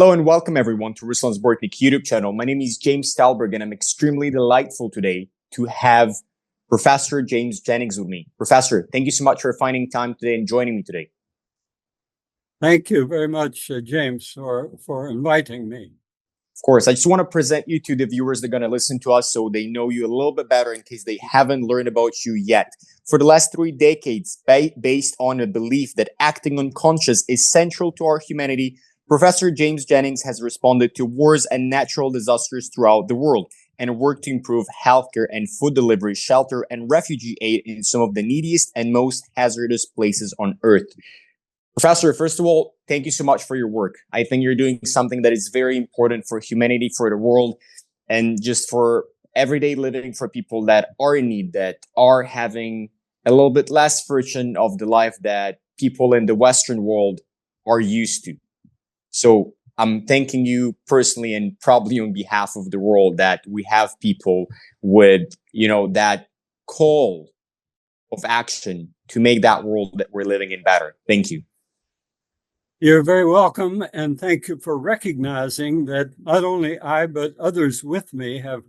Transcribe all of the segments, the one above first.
Hello and welcome everyone to Ruslan's Bortnik YouTube channel. My name is James Talberg and I'm extremely delightful today to have Professor James Jennings with me. Professor, thank you so much for finding time today and joining me today. Thank you very much, James, for inviting me. Of course, I just want to present you to the viewers that are going to listen to us so they know you a little bit better in case they haven't learned about you yet. For the last 3 decades, based on a belief that acting unconscious is central to our humanity, Professor James Jennings has responded to wars and natural disasters throughout the world and worked to improve healthcare and food delivery, shelter, and refugee aid in some of the neediest and most hazardous places on Earth. Professor, first of all, thank you so much for your work. I think you're doing something that is very important for humanity, for the world, and just for everyday living for people that are in need, that are having a little bit less friction of the life that people in the Western world are used to. So I'm thanking you personally and probably on behalf of the world that we have people with, that call of action to make that world that we're living in better. Thank you. You're very welcome, and thank you for recognizing that not only I, but others with me have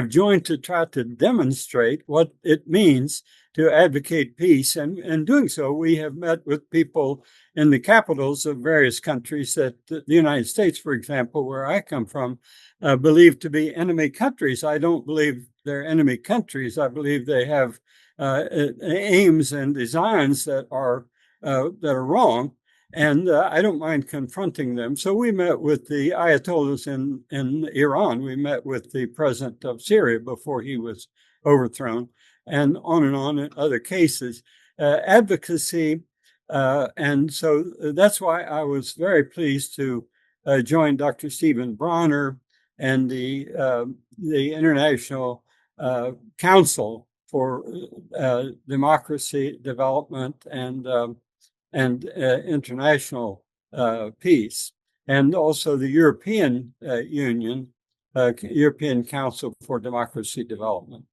joined to try to demonstrate what it means to advocate peace. And in doing so, we have met with people in the capitals of various countries that the United States, for example, where I come from, believe to be enemy countries. I don't believe they're enemy countries. I believe they have aims and designs that are wrong. And I don't mind confronting them. So we met with the Ayatollahs in Iran. We met with the president of Syria before he was overthrown, and on in other cases. Advocacy. And so that's why I was very pleased to join Dr. Stephen Bronner and the International Council for Democracy, Development, and international peace, and also the European Union, European Council for Democracy Development.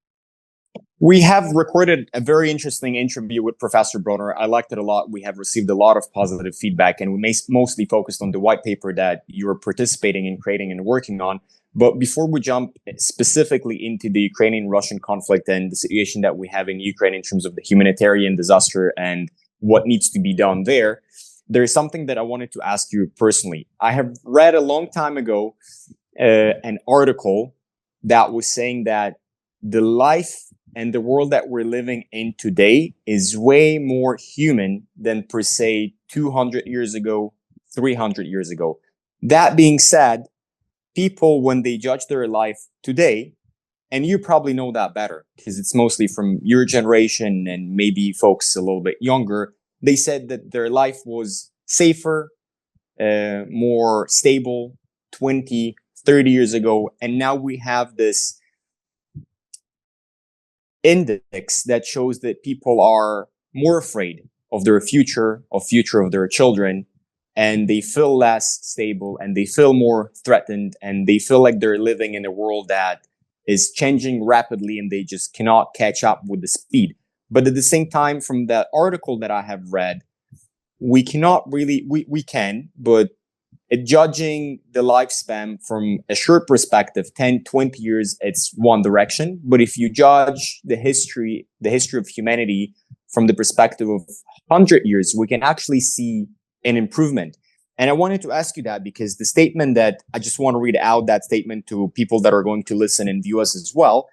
We have recorded a very interesting interview with Professor Bronner. I liked it a lot. We have received a lot of positive feedback, and we mostly focused on the white paper that you were participating in creating and working on. But before we jump specifically into the Ukrainian-Russian conflict and the situation that we have in Ukraine in terms of the humanitarian disaster and what needs to be done there is something that I wanted to ask you personally. I have read a long time ago an article that was saying that the life and the world that we're living in today is way more human than per se 200 years ago, 300 years ago. That being said, people, when they judge their life today, and you probably know that better because it's mostly from your generation and maybe folks a little bit younger, they said that their life was safer, more stable 20, 30 years ago. And now we have this index that shows that people are more afraid of their future of their children, and they feel less stable and they feel more threatened and they feel like they're living in a world that is changing rapidly and they just cannot catch up with the speed. But at the same time, from that article that I have read, we cannot really, we can, but judging the lifespan from a short perspective, 10, 20 years, it's one direction. But if you judge the history of humanity from the perspective of 100 years, we can actually see an improvement. And I wanted to ask you that because the statement that I just want to read out that statement to people that are going to listen and view us as well,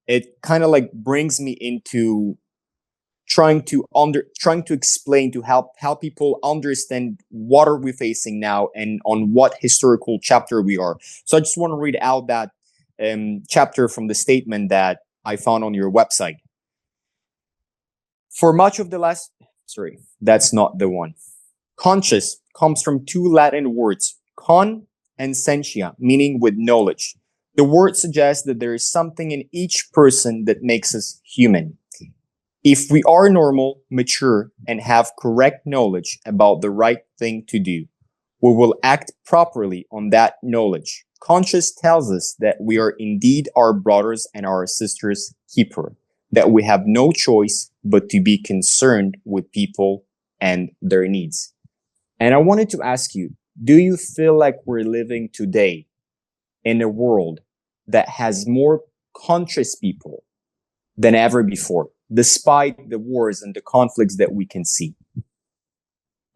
it kind of like brings me into trying to explain to help people understand what are we facing now and on what historical chapter we are. So I just want to read out that chapter from the statement that I found on your website. For much of the last, sorry, that's not the one. Conscious comes from 2 Latin words, con and sentia, meaning with knowledge. The word suggests that there is something in each person that makes us human. If we are normal, mature, and have correct knowledge about the right thing to do, we will act properly on that knowledge. Conscious tells us that we are indeed our brothers and our sisters' keeper, that we have no choice but to be concerned with people and their needs. And I wanted to ask you, do you feel like we're living today in a world that has more conscious people than ever before, despite the wars and the conflicts that we can see?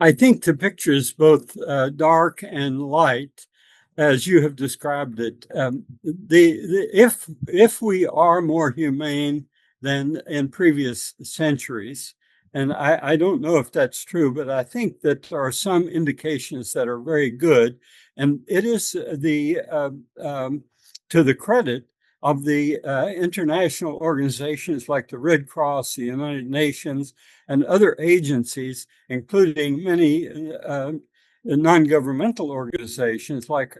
I think the picture is both dark and light, as you have described it. If we are more humane than in previous centuries, and I don't know if that's true, but I think that there are some indications that are very good, and it is to the credit of the international organizations like the Red Cross, the United Nations, and other agencies, including many non-governmental organizations like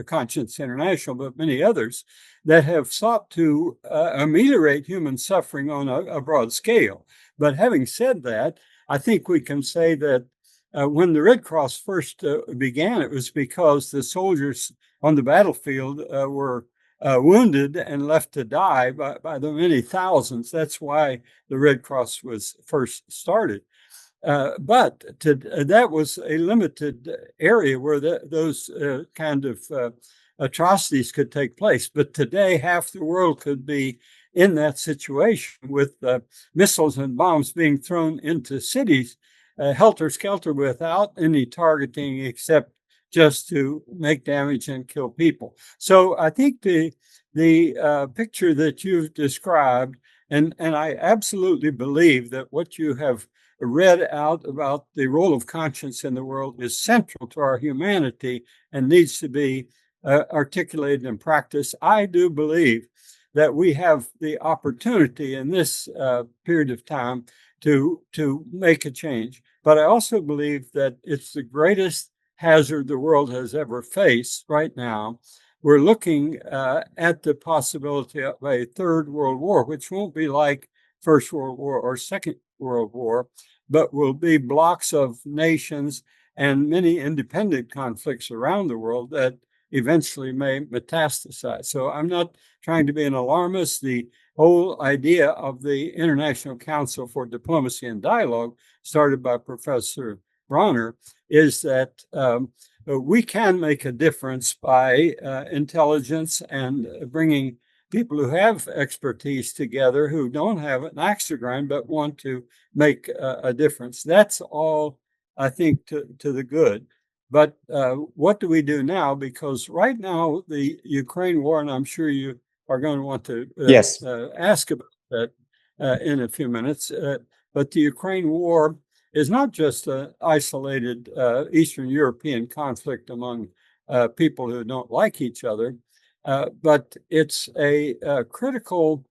Conscience International, but many others that have sought to ameliorate human suffering on a broad scale. But having said that, I think we can say that when the Red Cross first began, it was because the soldiers on the battlefield were wounded and left to die by the many thousands. That's why the Red Cross was first started. But that was a limited area where those kind of atrocities could take place. But today, half the world could be in that situation with missiles and bombs being thrown into cities, helter-skelter, without any targeting except just to make damage and kill people. So I think the picture that you've described, and I absolutely believe that what you have read out about the role of conscience in the world is central to our humanity and needs to be articulated in practice. I do believe that we have the opportunity in this period of time to make a change. But I also believe that it's the greatest hazard the world has ever faced right now. We're looking at the possibility of a third world war, which won't be like First World War or Second World War, but will be blocks of nations and many independent conflicts around the world that eventually may metastasize. So I'm not trying to be an alarmist. The whole idea of the International Council for Diplomacy and Dialogue, started by Professor Bronner, is that we can make a difference by intelligence and bringing people who have expertise together, who don't have an axe to grind, but want to make a difference. That's all, I think, to the good. But what do we do now? Because right now, the Ukraine war, and I'm sure you are going to want to Yes. ask about that in a few minutes, but the Ukraine war is not just an isolated Eastern European conflict among people who don't like each other, but it's a critical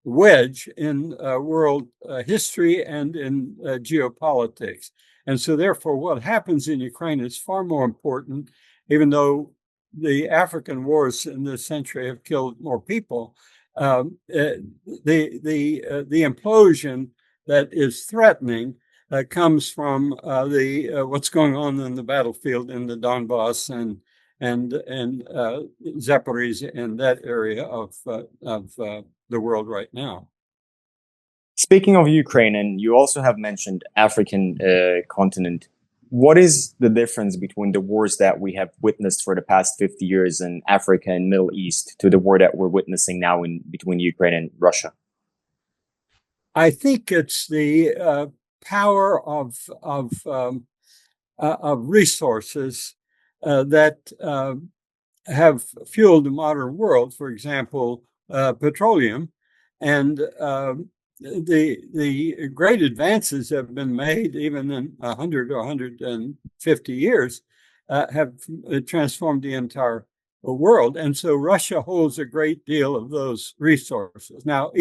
wedge in world history and in geopolitics. And so, therefore, what happens in Ukraine is far more important, even though the African wars in this century have killed more people. The implosion that is threatening comes from what's going on in the battlefield in the Donbass and Zaporizhia and that area of the world right now. Speaking of Ukraine, and you also have mentioned African continent, what is the difference between the wars that we have witnessed for the past 50 years in Africa and Middle East to the war that we're witnessing now in between Ukraine and Russia? I think it's the power of resources that have fueled the modern world. For example, petroleum, and the great advances have been made even in 100 or 150 years have transformed the entire world. And so Russia holds a great deal of those resources. Now,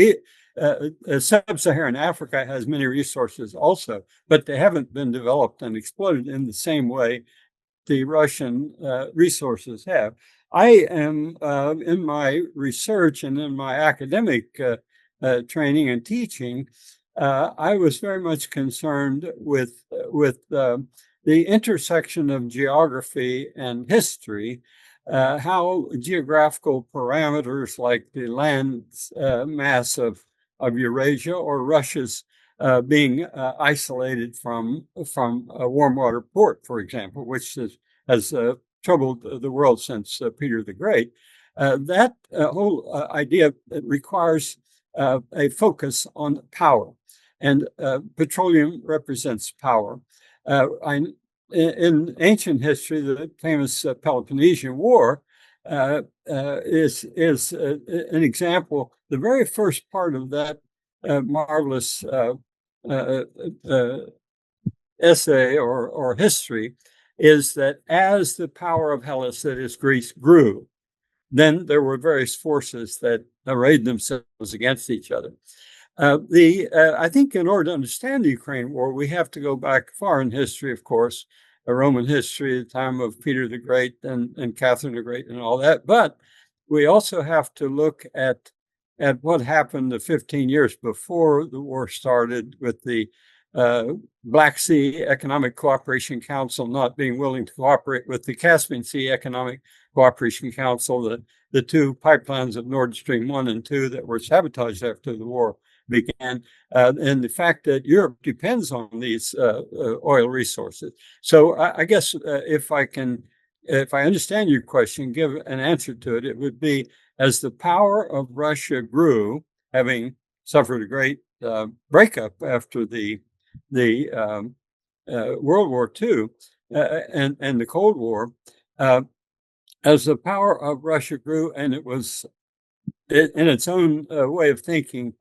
sub-Saharan Africa has many resources also, but they haven't been developed and exploited in the same way the Russian resources have. I am in my research and in my academic training and teaching, I was very much concerned with the intersection of geography and history, how geographical parameters like the land mass of Eurasia or Russia's being isolated from a warm water port, for example, which has troubled the world since Peter the Great. That whole idea requires a focus on power, and petroleum represents power. In ancient history, the famous Peloponnesian War is an example. The very first part of that marvelous essay or history is that as the power of Hellas, that is Greece, grew, then there were various forces that arrayed themselves against each other. I think in order to understand the Ukraine war, we have to go back far in history, of course, Roman history, the time of Peter the Great and Catherine the Great and all that. But we also have to look at what happened the 15 years before the war started, with the Black Sea Economic Cooperation Council not being willing to cooperate with the Caspian Sea Economic Cooperation Council, the two pipelines of Nord Stream 1 and 2 that were sabotaged after the war began, and the fact that Europe depends on these oil resources. So I guess if I understand your question, give an answer to it, it would be, as the power of Russia grew, having suffered a great breakup after the World War II and the Cold War, as the power of Russia grew, and it was in its own way of thinking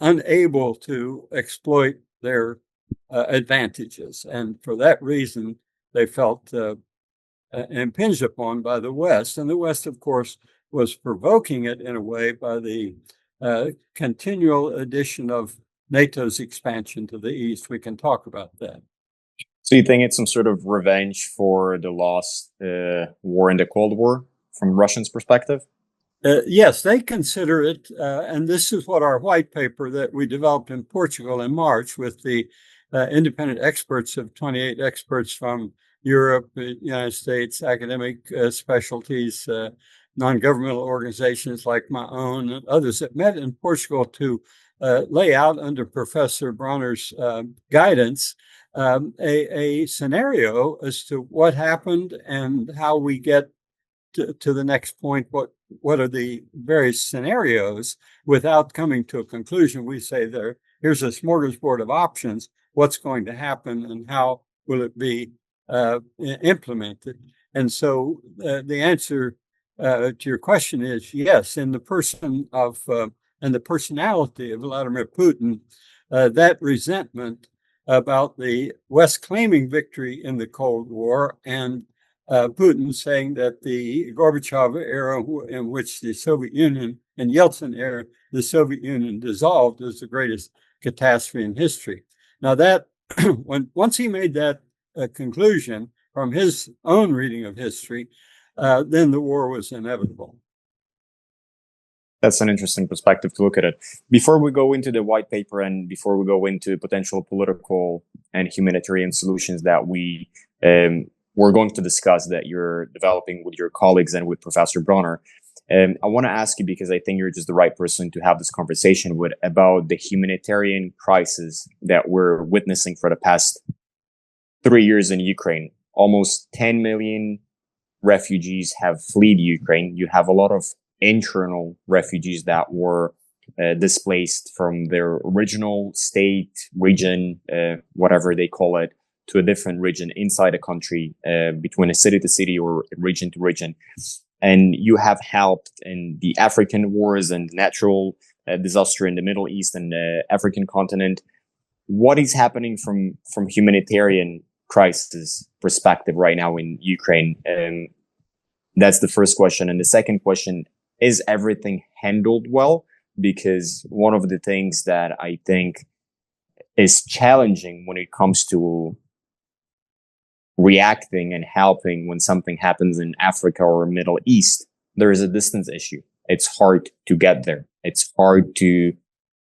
unable to exploit their advantages, and for that reason they felt impinged upon by the West, and the West, of course, was provoking it in a way by the continual addition of NATO's expansion to the east. We can talk about that. So you think it's some sort of revenge for the lost war in the Cold War from Russians' perspective? Yes, they consider it, and this is what our white paper that we developed in Portugal in March with the independent experts of 28 experts from Europe, the United States, academic specialties, non-governmental organizations like my own and others that met in Portugal to lay out, under Professor Bronner's guidance, a scenario as to what happened and how we get to the next point. What are the various scenarios without coming to a conclusion? We say here's a smorgasbord of options. What's going to happen and how will it be implemented? And so the answer to your question is yes. In the person of and the personality of Vladimir Putin, that resentment about the West claiming victory in the Cold War and Putin saying that the Gorbachev era, in which the Soviet Union, and Yeltsin era, the Soviet Union dissolved, is the greatest catastrophe in history. Now that once he made that conclusion from his own reading of history, then the war was inevitable. That's an interesting perspective to look at it. Before we go into the white paper and before we go into potential political and humanitarian solutions that we're going to discuss that you're developing with your colleagues and with Professor Bronner, I want to ask you, because I think you're just the right person to have this conversation with, about the humanitarian crisis that we're witnessing for the past 3 years in Ukraine. Almost 10 million refugees have fled Ukraine. You have a lot of internal refugees that were displaced from their original state, region, whatever they call it, to a different region inside a country, between a city to city or region to region. And you have helped in the African wars and natural disaster in the Middle East and the African continent. What is happening from humanitarian crisis perspective right now in Ukraine? That's the first question. And the second question, is everything handled well? Because one of the things that I think is challenging when it comes to reacting and helping when something happens in Africa or Middle East, there is a distance issue. It's hard to get there. It's hard to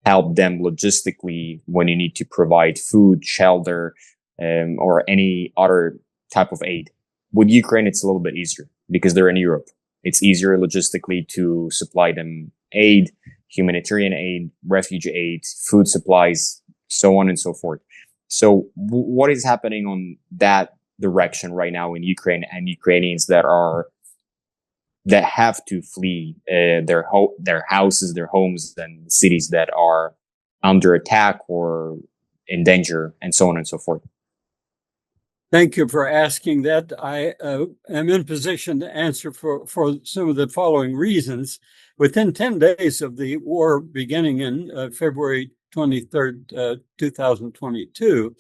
help them logistically when you need to provide food, shelter, or any other type of aid. With Ukraine, it's a little bit easier because they're in Europe. It's easier logistically to supply them aid, humanitarian aid, refugee aid, food supplies, so on and so forth. So what is happening on that direction right now in Ukraine, and Ukrainians that have to flee their houses, their homes, and cities that are under attack or in danger, and so on and so forth? Thank you for asking that. I am in position to answer for some of the following reasons. Within 10 days of the war beginning in February 23rd, 2022,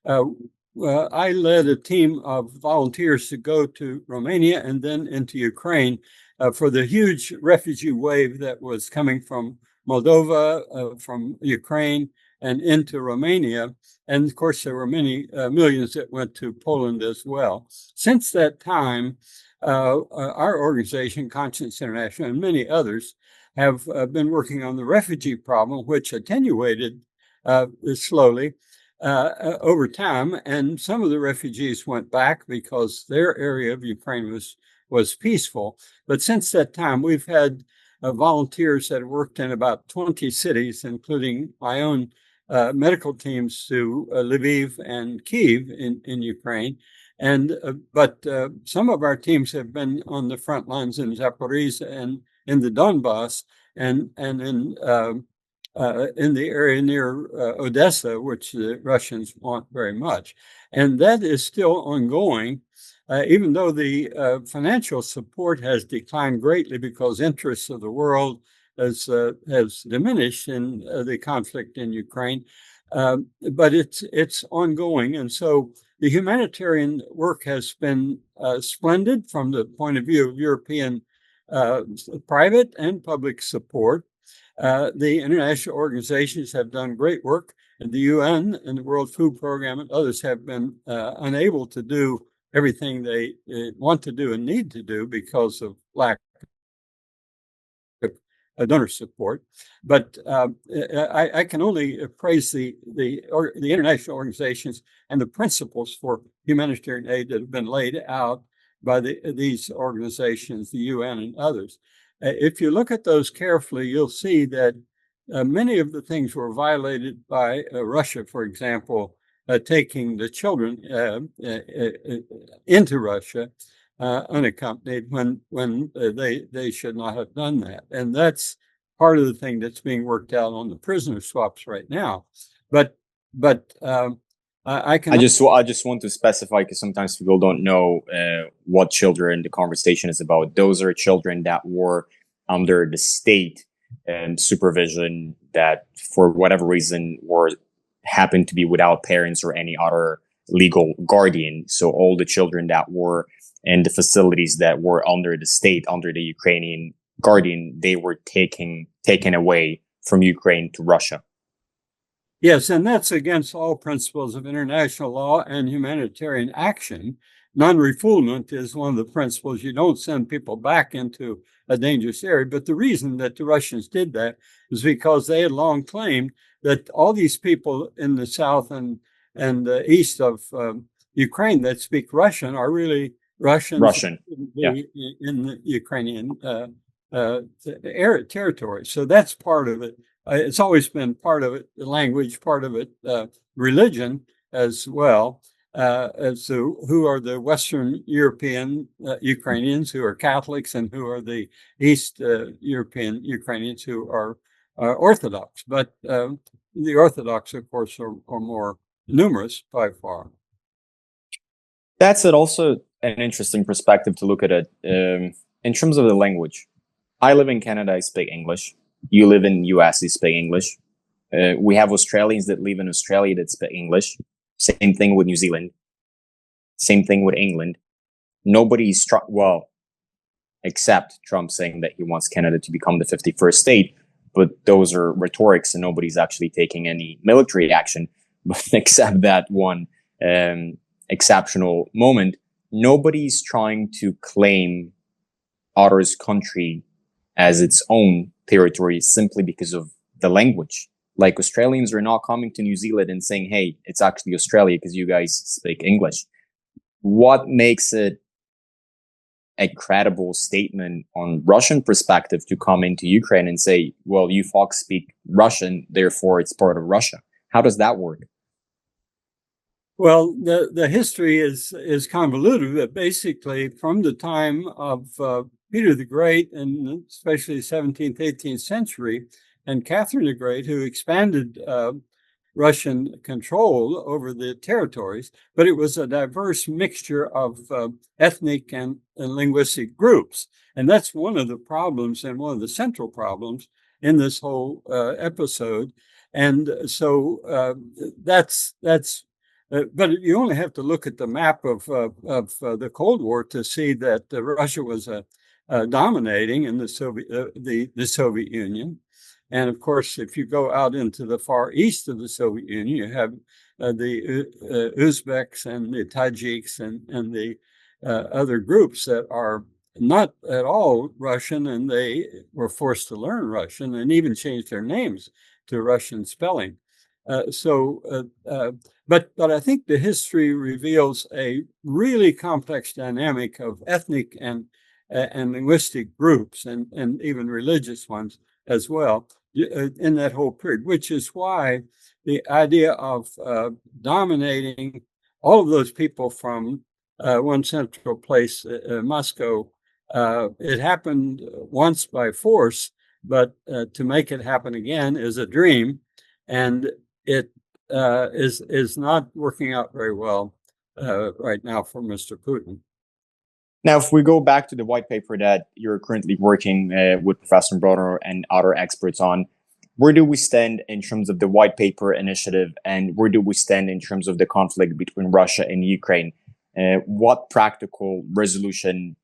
I led a team of volunteers to go to Romania and then into Ukraine for the huge refugee wave that was coming from Moldova, from Ukraine, and into Romania. And of course, there were many millions that went to Poland as well. Since that time, our organization, Conscience International, and many others have been working on the refugee problem, which attenuated slowly over time. And some of the refugees went back because their area of Ukraine was peaceful. But since that time, we've had volunteers that have worked in about 20 cities, including my own medical teams to Lviv and Kyiv in Ukraine. And but some of our teams have been on the front lines in Zaporizhzhia and in the Donbass and in the area near Odessa, which the Russians want very much. And that is still ongoing, even though the financial support has declined greatly because interests of the world has diminished in the conflict in Ukraine, but it's ongoing, and so the humanitarian work has been splendid from the point of view of European private and public support. The international organizations have done great work, and the UN and the World Food Program and others have been unable to do everything they want to do and need to do because of lack donor support, but I can only praise the international organizations and the principles for humanitarian aid that have been laid out by these organizations, the UN and others. If you look at those carefully, you'll see that many of the things were violated by Russia, for example, taking the children into Russia unaccompanied when they should not have done that, and that's part of the thing that's being worked out on the prisoner swaps right now. But I just want to specify, because sometimes people don't know what children the conversation is about. Those are children that were under the state supervision, that for whatever reason happened to be without parents or any other legal guardian. So all the children that were in the facilities that were under the state, under the Ukrainian guardian, they were taken away from Ukraine to Russia. Yes, and that's against all principles of international law and humanitarian action. Non-refoulement is one of the principles. You don't send people back into a dangerous area. But the reason that the Russians did that is because they had long claimed that all these people in the south and east of Ukraine that speak Russian are really Russian in the Ukrainian territory. So that's part of it. It's always been part of it, the language, part of it, religion as well, as to who are the Western European Ukrainians who are Catholics and who are the East European Ukrainians who are Orthodox. But the Orthodox, of course, are more numerous by far. That's also an interesting perspective to look at it in terms of the language. I live in Canada, I speak English. You live in US, you speak English. We have Australians that live in Australia that speak English. Same thing with New Zealand. Same thing with England. Nobody's except Trump saying that he wants Canada to become the 51st state. But those are rhetorics, and nobody's actually taking any military action. But except that one exceptional moment, nobody's trying to claim other's country as its own territory simply because of the language. Like, Australians are not coming to New Zealand and saying, hey, it's actually Australia because you guys speak English. What makes it a credible statement on Russian perspective to come into Ukraine and say, well, you folks speak Russian, therefore it's part of Russia? How does that work? Well, the history is convoluted, but basically from the time of Peter the Great, and especially the 17th, 18th century, and Catherine the Great, who expanded Russian control over the territories, but it was a diverse mixture of ethnic and linguistic groups. And that's one of the problems and one of the central problems in this whole episode. And so that's but you only have to look at the map of the Cold War to see that Russia was dominating in the Soviet Union, and of course, if you go out into the far east of the Soviet Union, you have the Uzbeks and the Tajiks and the other groups that are not at all Russian, and they were forced to learn Russian and even changed their names to Russian spelling. But I think the history reveals a really complex dynamic of ethnic and linguistic groups and even religious ones as well in that whole period, which is why the idea of dominating all of those people from one central place, Moscow, it happened once by force, but to make it happen again is a dream, and it is not working out very well right now for Mr. Putin. Now, if we go back to the white paper that you're currently working with Professor Bronner and other experts on, where do we stand in terms of the white paper initiative, and where do we stand in terms of the conflict between Russia and Ukraine? What practical resolution,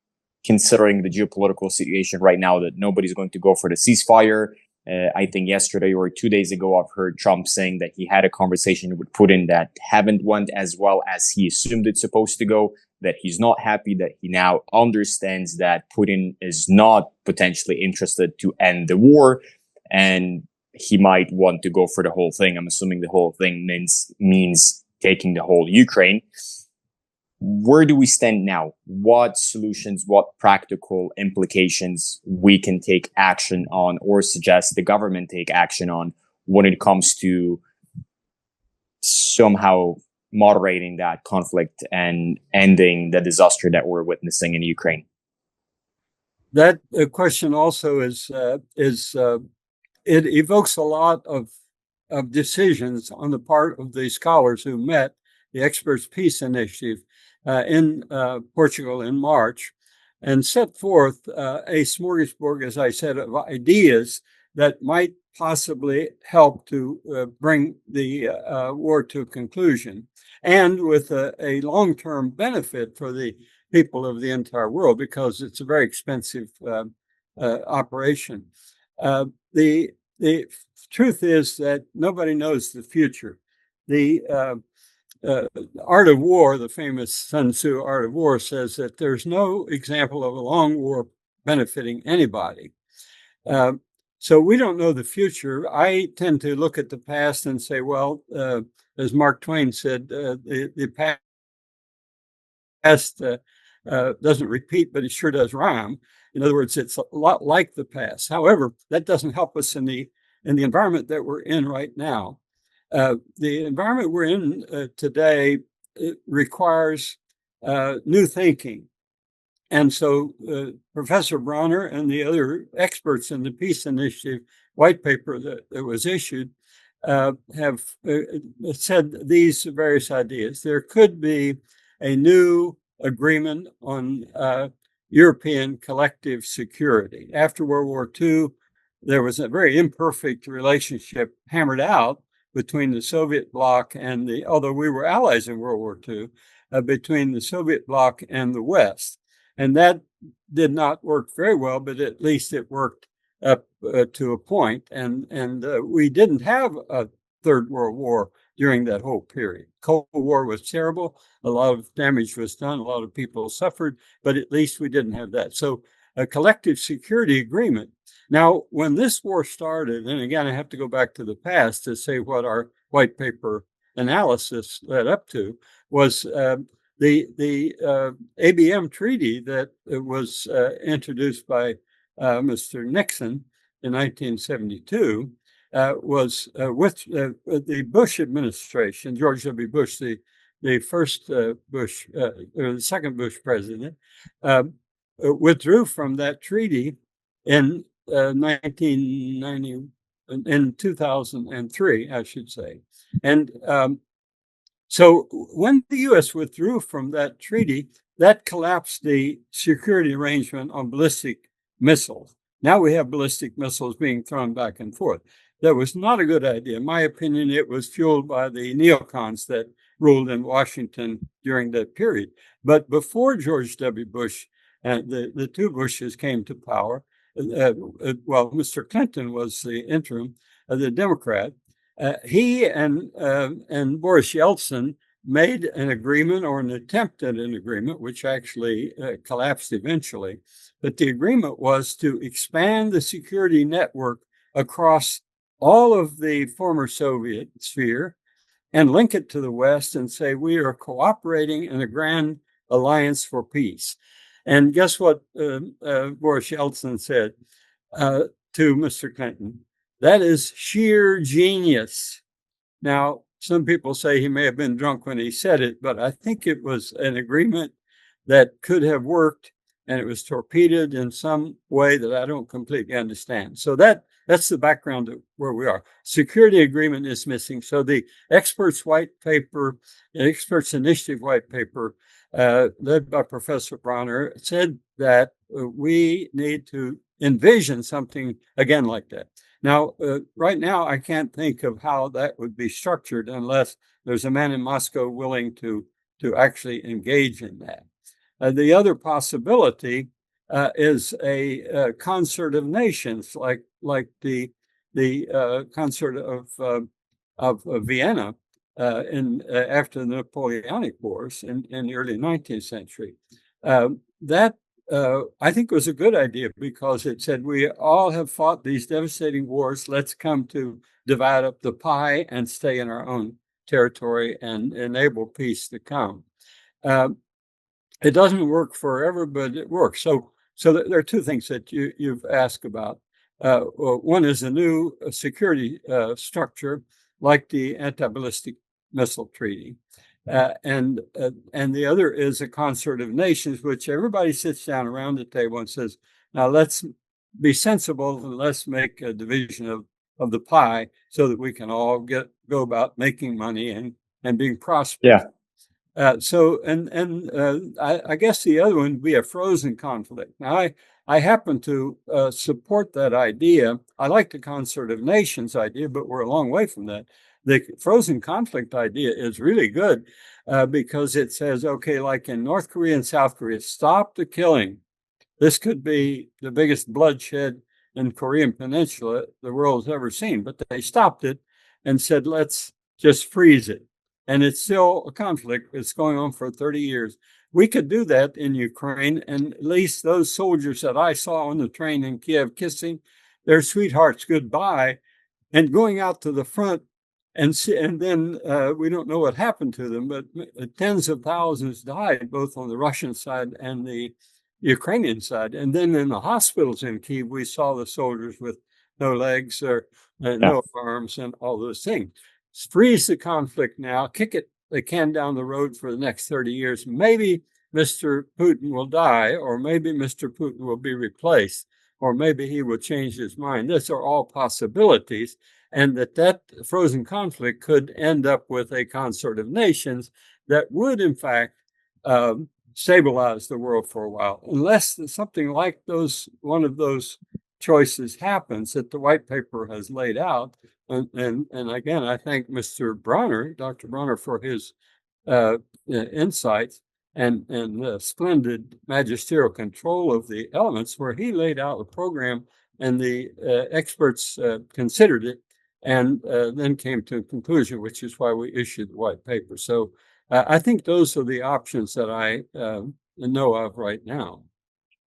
considering the geopolitical situation right now, that nobody's going to go for the ceasefire? I think yesterday or 2 days ago, I've heard Trump saying that he had a conversation with Putin that haven't went as well as he assumed it's supposed to go, that he's not happy, that he now understands that Putin is not potentially interested to end the war, and he might want to go for the whole thing. I'm assuming the whole thing means taking the whole Ukraine. Where do we stand now? What solutions, what practical implications we can take action on or suggest the government take action on when it comes to somehow moderating that conflict and ending the disaster that we're witnessing in Ukraine? That question also is it evokes a lot of decisions on the part of the scholars who met the Experts Peace Initiative in Portugal in March, and set forth a smorgasbord, as I said, of ideas that might possibly help to bring the war to a conclusion, and with a long-term benefit for the people of the entire world, because it's a very expensive operation. The truth is that nobody knows the future. The Art of War, the famous Sun Tzu Art of War, says that there's no example of a long war benefiting anybody. So we don't know the future. I tend to look at the past and say, well, as Mark Twain said, the past doesn't repeat, but it sure does rhyme. In other words, it's a lot like the past. However, that doesn't help us in the environment that we're in right now. The environment we're in today requires new thinking. And so Professor Bronner and the other experts in the Peace Initiative white paper that was issued have said these various ideas. There could be a new agreement on European collective security. After World War II, there was a very imperfect relationship hammered out between the Soviet bloc and although we were allies in World War II, between the Soviet bloc and the West. And that did not work very well, but at least it worked up to a point. And we didn't have a Third World War during that whole period. Cold War was terrible. A lot of damage was done. A lot of people suffered, but at least we didn't have that. So a collective security agreement. Now, when this war started, and again, I have to go back to the past to say what our white paper analysis led up to, was the ABM treaty that was introduced by Mr. Nixon in 1972 was with the Bush administration, George W. Bush, the first Bush, or the second Bush president, withdrew from that treaty in 1990, in 2003, I should say. And so when the U.S. withdrew from that treaty, that collapsed the security arrangement on ballistic missiles. Now we have ballistic missiles being thrown back and forth. That was not a good idea. In my opinion, it was fueled by the neocons that ruled in Washington during that period. But before George W. Bush and the two Bushes came to power, well, Mr. Clinton was the interim, the Democrat. He and Boris Yeltsin made an agreement, or an attempt at an agreement, which actually collapsed eventually. But the agreement was to expand the security network across all of the former Soviet sphere and link it to the West and say, we are cooperating in a grand alliance for peace. And guess what Boris Yeltsin said to Mr. Clinton? That is sheer genius. Now, some people say he may have been drunk when he said it, but I think it was an agreement that could have worked, and it was torpedoed in some way that I don't completely understand. So that's the background of where we are. Security agreement is missing. So the experts' white paper, the experts' initiative white paper, led by Professor Bronner, said that we need to envision something again like that. Now, right now, I can't think of how that would be structured unless there's a man in Moscow willing to actually engage in that. The other possibility is a concert of nations, like the concert of Vienna after the Napoleonic Wars in the early 19th century. That I think was a good idea because it said we all have fought these devastating wars. Let's come to divide up the pie and stay in our own territory and enable peace to come. It doesn't work forever, but it works. So there are two things that you've asked about. One is a new security structure like the anti-ballistic missile treaty. And the other is a concert of nations, which everybody sits down around the table and says, now let's be sensible and let's make a division of the pie so that we can all go about making money and being prosperous. Yeah. I guess the other one would be a frozen conflict. Now, I happen to support that idea. I like the concert of nations idea, but we're a long way from that. The frozen conflict idea is really good because it says, okay, like in North Korea and South Korea, stop the killing. This could be the biggest bloodshed in Korean Peninsula the world has ever seen, but they stopped it and said, let's just freeze it. And it's still a conflict. It's going on for 30 years. We could do that in Ukraine, and at least those soldiers that I saw on the train in Kiev kissing their sweethearts goodbye and going out to the front. And then we don't know what happened to them, but tens of thousands died, both on the Russian side and the Ukrainian side. And then in the hospitals in Kiev, we saw the soldiers with no legs or no arms and all those things. Freeze the conflict now, kick the can down the road for the next 30 years. Maybe Mr. Putin will die, or maybe Mr. Putin will be replaced, or maybe he will change his mind. These are all possibilities. And that frozen conflict could end up with a concert of nations that would, in fact, stabilize the world for a while, unless something like one of those choices happens that the white paper has laid out. And again, I thank Mr. Bronner, Dr. Bronner, for his insights and splendid magisterial control of the elements, where he laid out a program and the experts considered it and then came to a conclusion, which is why we issued the white paper. So I think those are the options that I know of right now.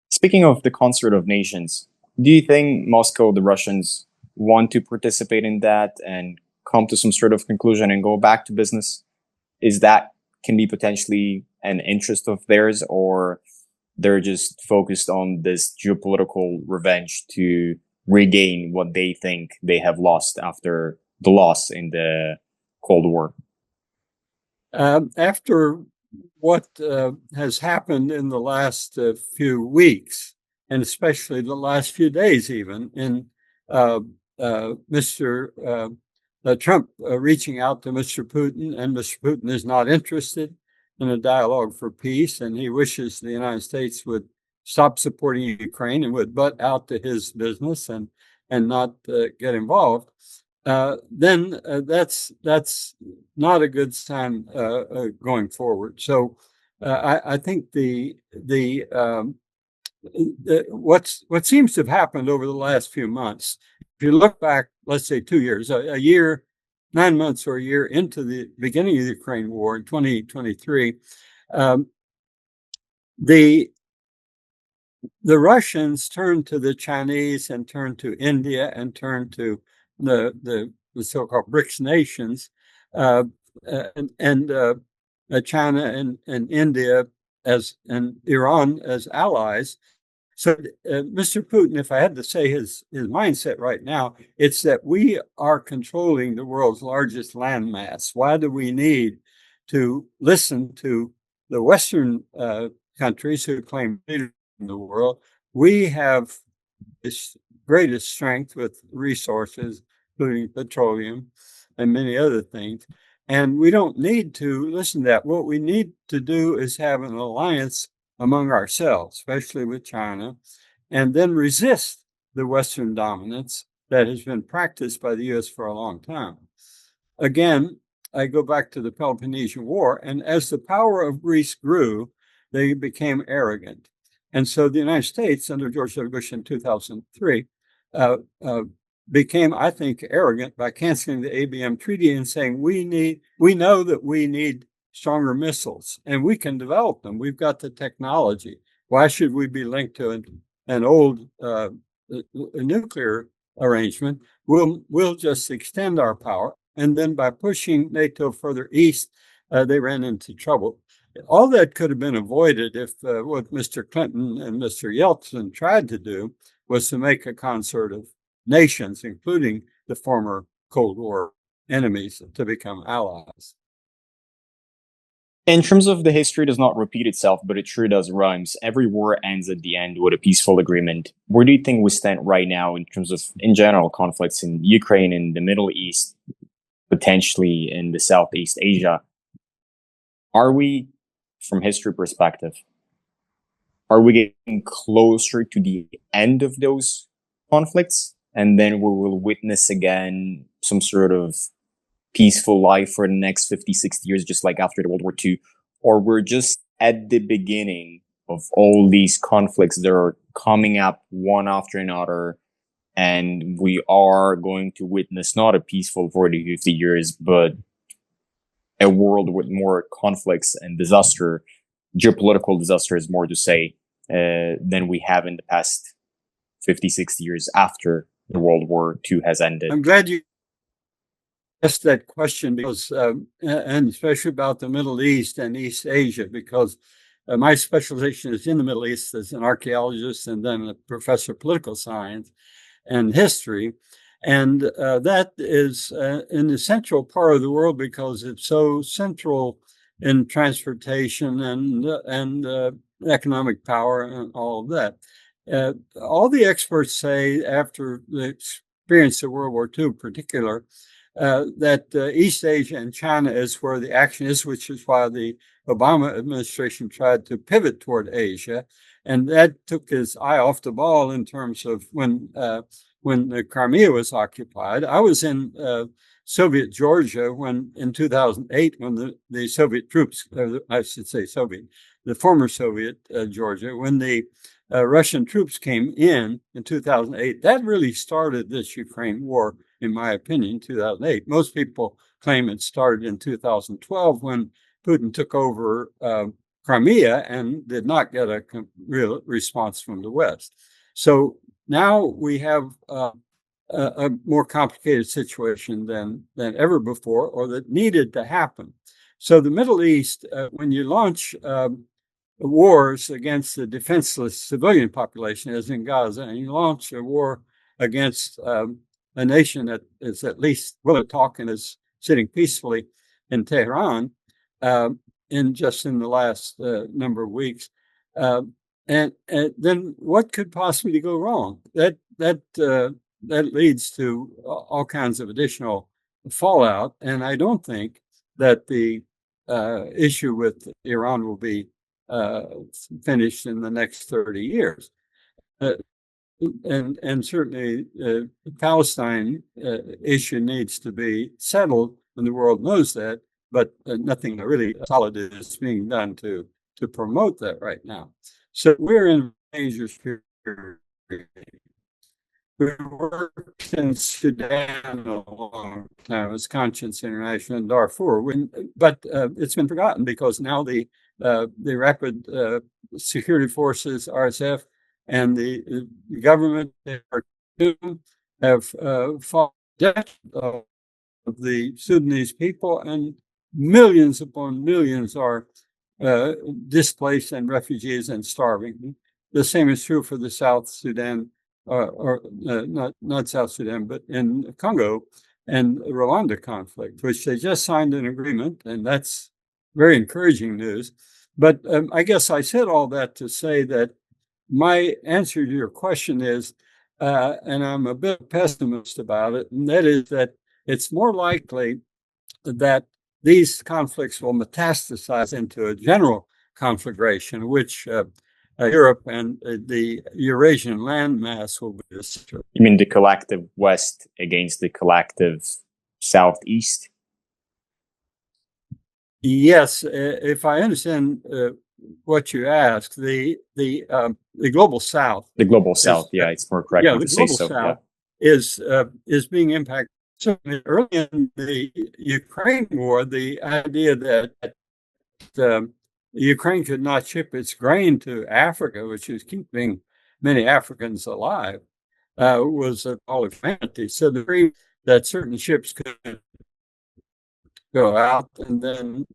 Speaking of the concert of nations, do you think Moscow, the Russians, want to participate in that and come to some sort of conclusion and go back to business? Is that can be potentially an interest of theirs, or they're just focused on this geopolitical revenge to regain what they think they have lost after the loss in the Cold War? After what has happened in the last few weeks, and especially the last few days, even in Mr. Trump reaching out to Mr. Putin, and Mr. Putin is not interested in a dialogue for peace, and he wishes the United States would stop supporting Ukraine and would butt out to his business and not get involved. Then that's not a good sign going forward. So I think what seems to have happened over the last few months, if you look back, let's say 2 years, a year, 9 months or a year into the beginning of the Ukraine war in 2023, the Russians turned to the Chinese and turned to India and turned to the so-called BRICS nations, and China and India and Iran as allies. So, Mr. Putin, if I had to say his mindset right now, it's that we are controlling the world's largest landmass. Why do we need to listen to the Western countries who claim leadership in the world? We have this greatest strength with resources, including petroleum and many other things. And we don't need to listen to that. What we need to do is have an alliance among ourselves, especially with China, and then resist the Western dominance that has been practiced by the U.S. for a long time. Again, I go back to the Peloponnesian War, and as the power of Greece grew, they became arrogant. And so the United States, under George W. Bush in 2003, became, I think, arrogant by canceling the ABM treaty and saying, we know that we need stronger missiles, and we can develop them. We've got the technology. Why should we be linked to an old nuclear arrangement? We'll just extend our power. And then by pushing NATO further east, they ran into trouble. All that could have been avoided if what Mr. Clinton and Mr. Yeltsin tried to do was to make a concert of nations, including the former Cold War enemies, to become allies. In terms of the history does not repeat itself, but it sure does rhymes. Every war ends at the end with a peaceful agreement. Where do you think we stand right now in terms of, in general, conflicts in Ukraine, in the Middle East, potentially in the Southeast Asia? Are we, from history perspective, are we getting closer to the end of those conflicts? And then we will witness again some sort of peaceful life for the next 50, 60 years, just like after the World War II? Or we're just at the beginning of all these conflicts that are coming up one after another, and we are going to witness not a peaceful 40, 50 years, but a world with more conflicts and disaster, geopolitical disaster is more to say, than we have in the past 50, 60 years after the World War II has ended. I'm glad you asked that question, because, and especially about the Middle East and East Asia, because my specialization is in the Middle East as an archaeologist and then a professor of political science and history. And that is an essential part of the world because it's so central in transportation and economic power and all of that. All the experts say, after the experience of World War II in particular, that East Asia and China is where the action is, which is why the Obama administration tried to pivot toward Asia. And that took his eye off the ball in terms of when the Crimea was occupied. I was in Soviet Georgia in 2008, when the Soviet troops, I should say the former Soviet Georgia, when the Russian troops came in 2008. That really started this Ukraine war, in my opinion, 2008. Most people claim it started in 2012 when Putin took over Crimea and did not get a real response from the West. So now we have a more complicated situation than ever before, or that needed to happen. So the Middle East, when you launch wars against the defenseless civilian population, as in Gaza, and you launch a war against a nation that is at least willing to talk and is sitting peacefully in Tehran in the last number of weeks. And then what could possibly go wrong? That leads to all kinds of additional fallout. And I don't think that the issue with Iran will be finished in the next 30 years. And certainly the Palestine issue needs to be settled, and the world knows that, but nothing really solid is being done to promote that right now. So we're in a major period. We worked in Sudan a long time as Conscience International in Darfur, but it's been forgotten because now the Rapid Security Forces, RSF, and the government have fought death of the Sudanese people, and millions upon millions are displaced and refugees and starving. The same is true for the South Sudan, not South Sudan, but in Congo and Rwanda conflict, which they just signed an agreement, and that's very encouraging news. But I guess I said all that to say that my answer to your question is, and I'm a bit pessimist about it, and that is that it's more likely that these conflicts will metastasize into a general conflagration, which Europe and the Eurasian landmass will be destroyed. You mean the collective West against the collective Southeast? Yes, if I understand what you asked, the global South. The global South, yeah, it's more correct to say so. South is being impacted. So early in the Ukraine war, the idea that Ukraine could not ship its grain to Africa, which is keeping many Africans alive, was all of humanity. So the dream that certain ships could go out, and then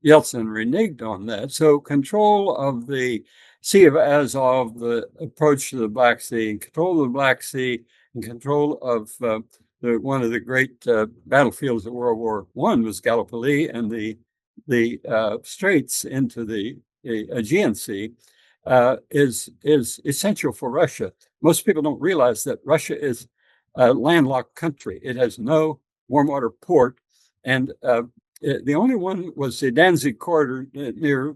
Yeltsin reneged on that. So control of the Sea of Azov, the approach to the Black Sea, control of the Black Sea, and control of one of the great battlefields of World War I was Gallipoli, and the straits into the Aegean Sea is essential for Russia. Most people don't realize that Russia is a landlocked country. It has no warm water port, and the only one was the Danzig corridor near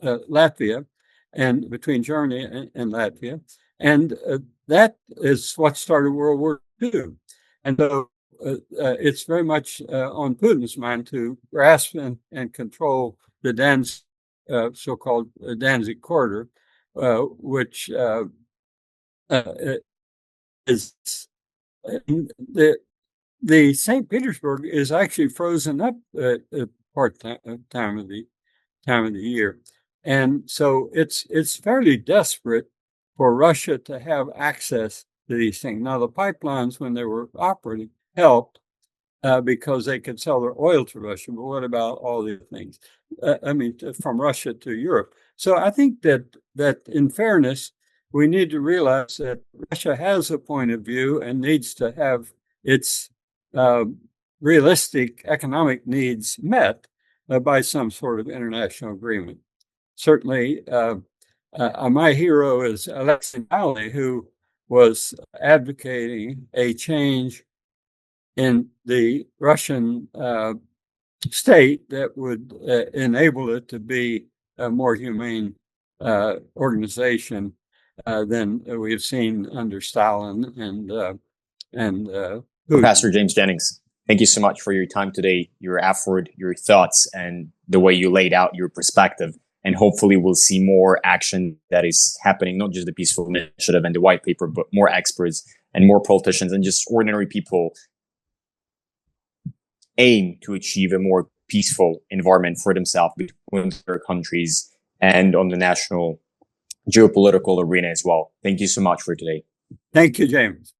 Latvia, and between Germany and Latvia, and that is what started World War II. And so it's very much on Putin's mind to grasp and control the so-called Danzig corridor, which is the St. Petersburg is actually frozen up part time of the year, and so it's fairly desperate for Russia to have access to these things. Now, the pipelines, when they were operating, helped because they could sell their oil to Russia. But what about all the things? From Russia to Europe. So I think that in fairness, we need to realize that Russia has a point of view and needs to have its realistic economic needs met by some sort of international agreement. Certainly, my hero is Alexei Navalny, who was advocating a change in the Russian state that would enable it to be a more humane organization than we've seen under Stalin and Professor James Jennings, thank you so much for your time today, your effort, your thoughts, and the way you laid out your perspective. And hopefully we'll see more action that is happening, not just the peaceful initiative and the white paper, but more experts and more politicians and just ordinary people aim to achieve a more peaceful environment for themselves between their countries and on the national geopolitical arena as well. Thank you so much for today. Thank you, James.